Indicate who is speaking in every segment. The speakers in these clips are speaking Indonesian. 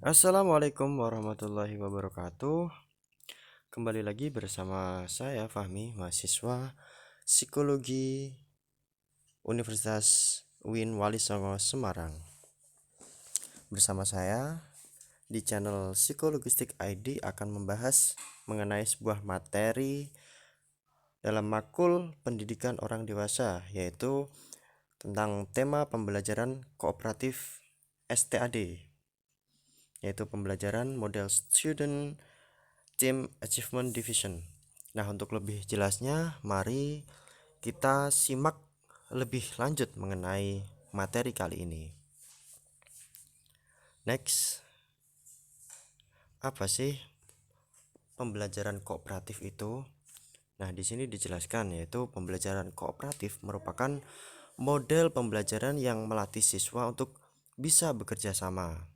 Speaker 1: Assalamualaikum warahmatullahi wabarakatuh. Kembali lagi bersama saya Fahmi, mahasiswa Psikologi Universitas UIN Wali Songo Semarang. Bersama saya di channel Psikologistik ID akan membahas mengenai sebuah materi dalam makul pendidikan orang dewasa, yaitu tentang tema pembelajaran kooperatif STAD, yaitu pembelajaran model Student Team Achievement Division. Nah, untuk lebih jelasnya, mari kita simak lebih lanjut mengenai materi kali ini. Next, apa sih pembelajaran kooperatif itu? Nah, di sini dijelaskan yaitu pembelajaran kooperatif merupakan model pembelajaran yang melatih siswa untuk bisa bekerja sama.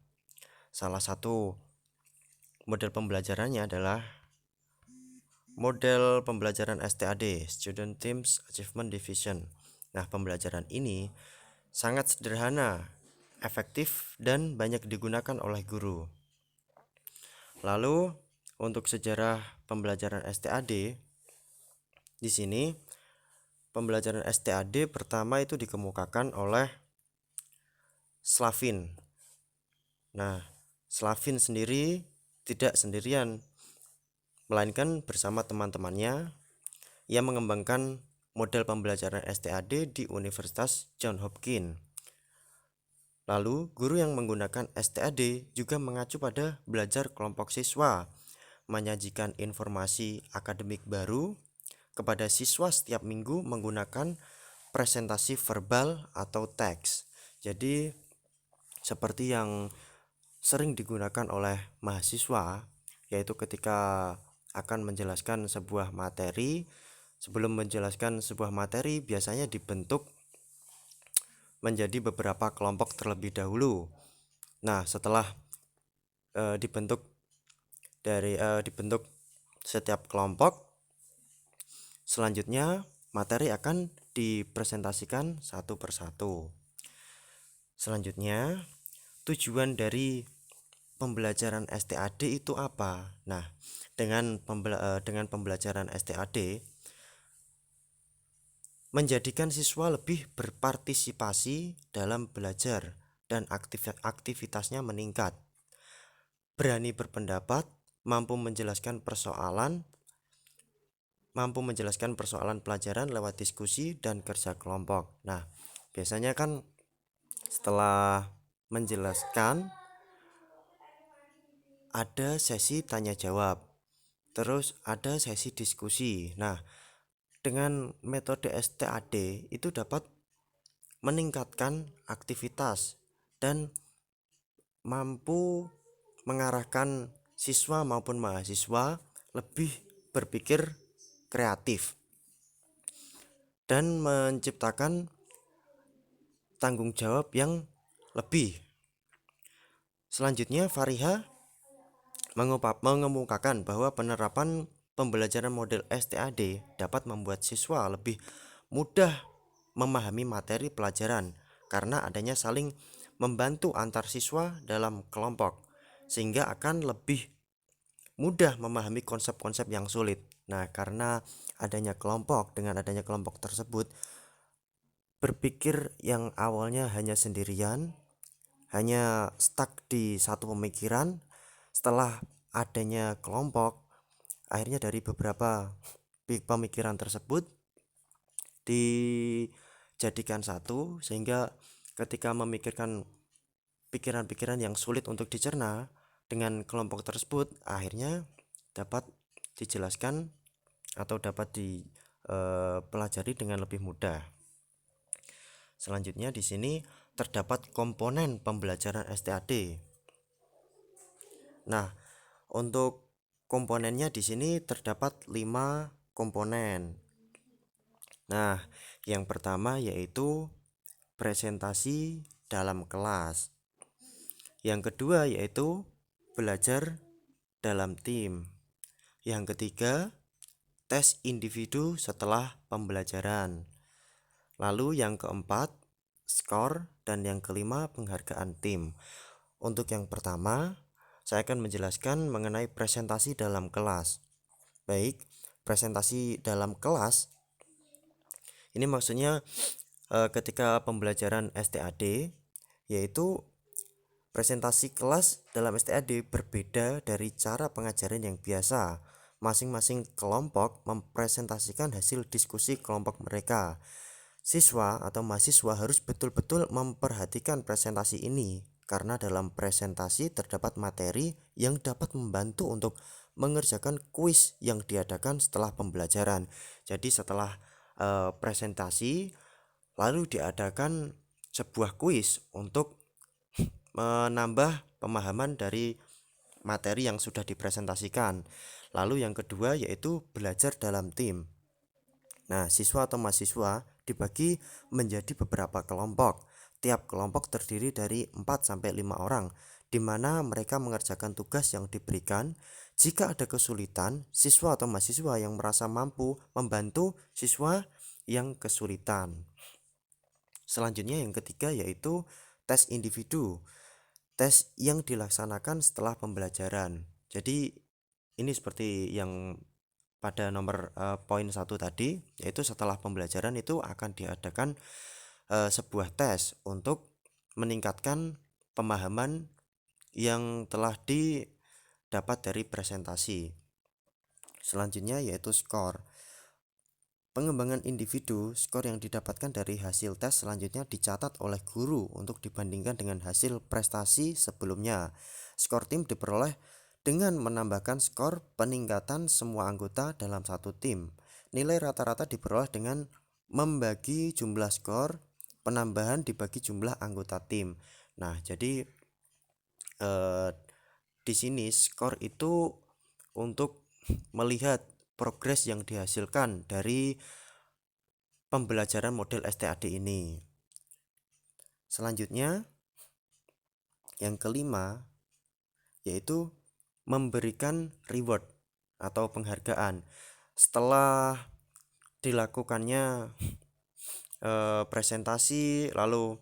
Speaker 1: Salah satu model pembelajarannya adalah model pembelajaran STAD, Student Teams Achievement Division. Nah, pembelajaran ini sangat sederhana, efektif, dan banyak digunakan oleh guru. Lalu, untuk sejarah pembelajaran STAD, di sini pembelajaran STAD pertama itu dikemukakan oleh Slavin. Nah, Slavin sendiri tidak sendirian, melainkan bersama teman-temannya yang mengembangkan model pembelajaran STAD di Universitas Johns Hopkins. Lalu, guru yang menggunakan STAD juga mengacu pada belajar kelompok siswa, menyajikan informasi akademik baru kepada siswa setiap minggu menggunakan presentasi verbal atau teks. Jadi, seperti yang sering digunakan oleh mahasiswa, yaitu ketika akan menjelaskan sebuah materi, sebelum menjelaskan sebuah materi biasanya dibentuk menjadi beberapa kelompok terlebih dahulu. Nah, setelah dibentuk setiap kelompok, selanjutnya materi akan dipresentasikan satu persatu. Selanjutnya, tujuan dari pembelajaran STAD itu apa? Nah, dengan pembelajaran STAD menjadikan siswa lebih berpartisipasi dalam belajar dan aktivitasnya meningkat, berani berpendapat, mampu menjelaskan persoalan pelajaran lewat diskusi dan kerja kelompok. Nah, biasanya kan setelah menjelaskan ada sesi tanya jawab, terus ada sesi diskusi. Nah, dengan metode STAD itu dapat meningkatkan aktivitas dan mampu mengarahkan siswa maupun mahasiswa lebih berpikir kreatif dan menciptakan tanggung jawab yang lebih. Selanjutnya, Fariha mengemukakan bahwa penerapan pembelajaran model STAD dapat membuat siswa lebih mudah memahami materi pelajaran karena adanya saling membantu antar siswa dalam kelompok, sehingga akan lebih mudah memahami konsep-konsep yang sulit. Nah, karena dengan adanya kelompok tersebut, berpikir yang awalnya hanya sendirian, hanya stuck di satu pemikiran, setelah adanya kelompok, akhirnya dari beberapa pemikiran tersebut dijadikan satu, sehingga ketika memikirkan pikiran-pikiran yang sulit untuk dicerna dengan kelompok tersebut, akhirnya dapat dijelaskan atau dapat dipelajari dengan lebih mudah. Selanjutnya di sini terdapat komponen pembelajaran STAD. Nah, untuk komponennya di sini terdapat 5 komponen. Nah, yang pertama yaitu presentasi dalam kelas. Yang kedua yaitu belajar dalam tim. Yang ketiga, tes individu setelah pembelajaran. Lalu yang keempat, skor, dan yang kelima, penghargaan tim. Untuk yang pertama, saya akan menjelaskan mengenai presentasi dalam kelas. Baik, presentasi dalam kelas ini maksudnya ketika pembelajaran STAD, yaitu presentasi kelas dalam STAD berbeda dari cara pengajaran yang biasa. Masing-masing kelompok mempresentasikan hasil diskusi kelompok mereka. Siswa atau mahasiswa harus betul-betul memperhatikan presentasi ini karena dalam presentasi terdapat materi yang dapat membantu untuk mengerjakan kuis yang diadakan setelah pembelajaran. Jadi setelah presentasi lalu diadakan sebuah kuis untuk menambah pemahaman dari materi yang sudah dipresentasikan. Lalu yang kedua yaitu belajar dalam tim. Nah, siswa atau mahasiswa dibagi menjadi beberapa kelompok. Tiap kelompok terdiri dari 4-5 orang, di mana mereka mengerjakan tugas yang diberikan. Jika ada kesulitan, siswa atau mahasiswa yang merasa mampu membantu siswa yang kesulitan. Selanjutnya yang ketiga yaitu tes individu. Tes yang dilaksanakan setelah pembelajaran. Jadi ini seperti yang pada nomor poin 1 tadi, yaitu setelah pembelajaran itu akan diadakan sebuah tes untuk meningkatkan pemahaman yang telah didapat dari presentasi. Selanjutnya yaitu skor. Pengembangan individu, skor yang didapatkan dari hasil tes selanjutnya dicatat oleh guru untuk dibandingkan dengan hasil prestasi sebelumnya. Skor tim diperoleh dengan menambahkan skor peningkatan semua anggota dalam satu tim. Nilai rata-rata diperoleh dengan membagi jumlah skor penambahan dibagi jumlah anggota tim. Nah, jadi di sini skor itu untuk melihat progres yang dihasilkan dari pembelajaran model STAD ini. Selanjutnya, yang kelima yaitu memberikan reward atau penghargaan. Setelah dilakukannya presentasi, lalu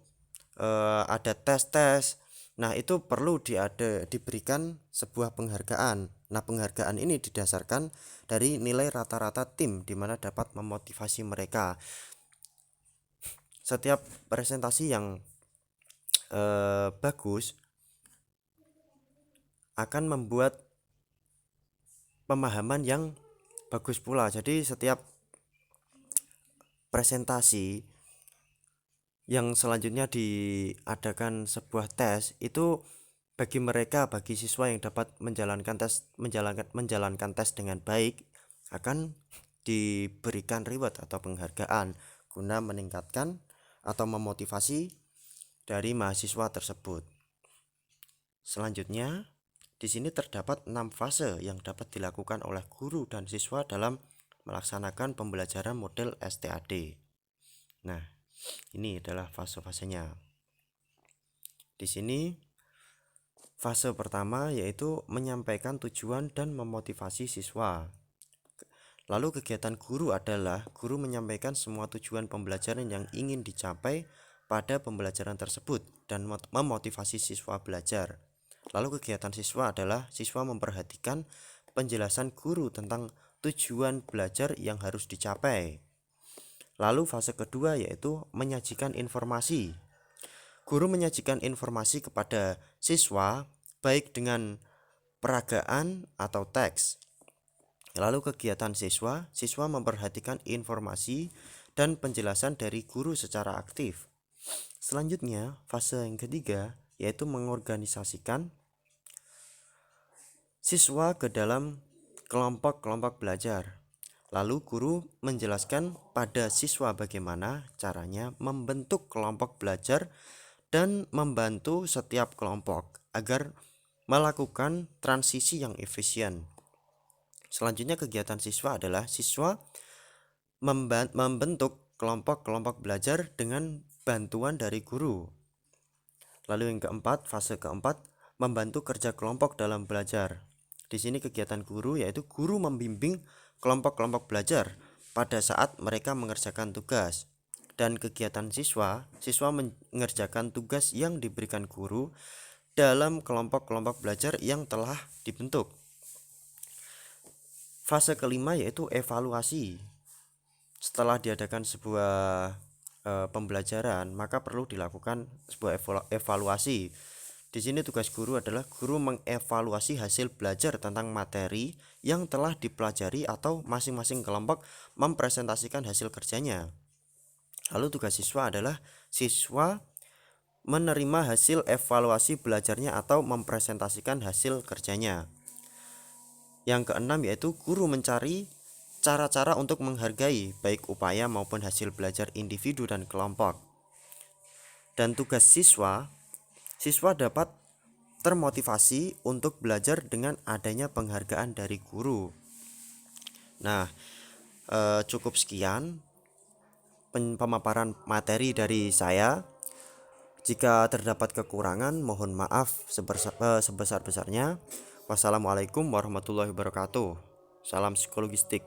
Speaker 1: ada tes-tes. Nah, itu perlu diberikan sebuah penghargaan. Nah, penghargaan ini didasarkan dari nilai rata-rata tim di mana dapat memotivasi mereka. Setiap presentasi yang bagus akan membuat pemahaman yang bagus pula. Jadi setiap presentasi yang selanjutnya diadakan sebuah tes itu bagi siswa yang dapat menjalankan tes dengan baik akan diberikan reward atau penghargaan guna meningkatkan atau memotivasi dari mahasiswa tersebut. Selanjutnya, di sini terdapat 6 fase yang dapat dilakukan oleh guru dan siswa dalam melaksanakan pembelajaran model STAD. Nah, ini adalah fase-fasenya. Di sini fase pertama yaitu menyampaikan tujuan dan memotivasi siswa. Lalu kegiatan guru adalah guru menyampaikan semua tujuan pembelajaran yang ingin dicapai pada pembelajaran tersebut dan memotivasi siswa belajar. Lalu kegiatan siswa adalah siswa memperhatikan penjelasan guru tentang tujuan belajar yang harus dicapai. Lalu fase kedua yaitu menyajikan informasi. Guru menyajikan informasi kepada siswa baik dengan peragaan atau teks. Lalu kegiatan siswa memperhatikan informasi dan penjelasan dari guru secara aktif. Selanjutnya, fase yang ketiga yaitu mengorganisasikan siswa ke dalam kelompok-kelompok belajar. Lalu guru menjelaskan pada siswa bagaimana caranya membentuk kelompok belajar dan membantu setiap kelompok agar melakukan transisi yang efisien. Selanjutnya kegiatan siswa adalah siswa membentuk kelompok-kelompok belajar dengan bantuan dari guru. Lalu yang keempat, fase keempat, membantu kerja kelompok dalam belajar. Di sini kegiatan guru yaitu guru membimbing kelompok-kelompok belajar pada saat mereka mengerjakan tugas. Dan kegiatan siswa mengerjakan tugas yang diberikan guru dalam kelompok-kelompok belajar yang telah dibentuk. Fase kelima yaitu evaluasi. Setelah diadakan sebuah pembelajaran, maka perlu dilakukan sebuah evaluasi. Di sini tugas guru adalah guru mengevaluasi hasil belajar tentang materi yang telah dipelajari atau masing-masing kelompok mempresentasikan hasil kerjanya. Lalu tugas siswa adalah siswa menerima hasil evaluasi belajarnya atau mempresentasikan hasil kerjanya. Yang keenam yaitu guru mencari cara-cara untuk menghargai baik upaya maupun hasil belajar individu dan kelompok. Dan tugas siswa dapat termotivasi untuk belajar dengan adanya penghargaan dari guru. Nah, cukup sekian pemaparan materi dari saya. Jika terdapat kekurangan, mohon maaf sebesar-besarnya. Wassalamualaikum warahmatullahi wabarakatuh. Salam psikologistik.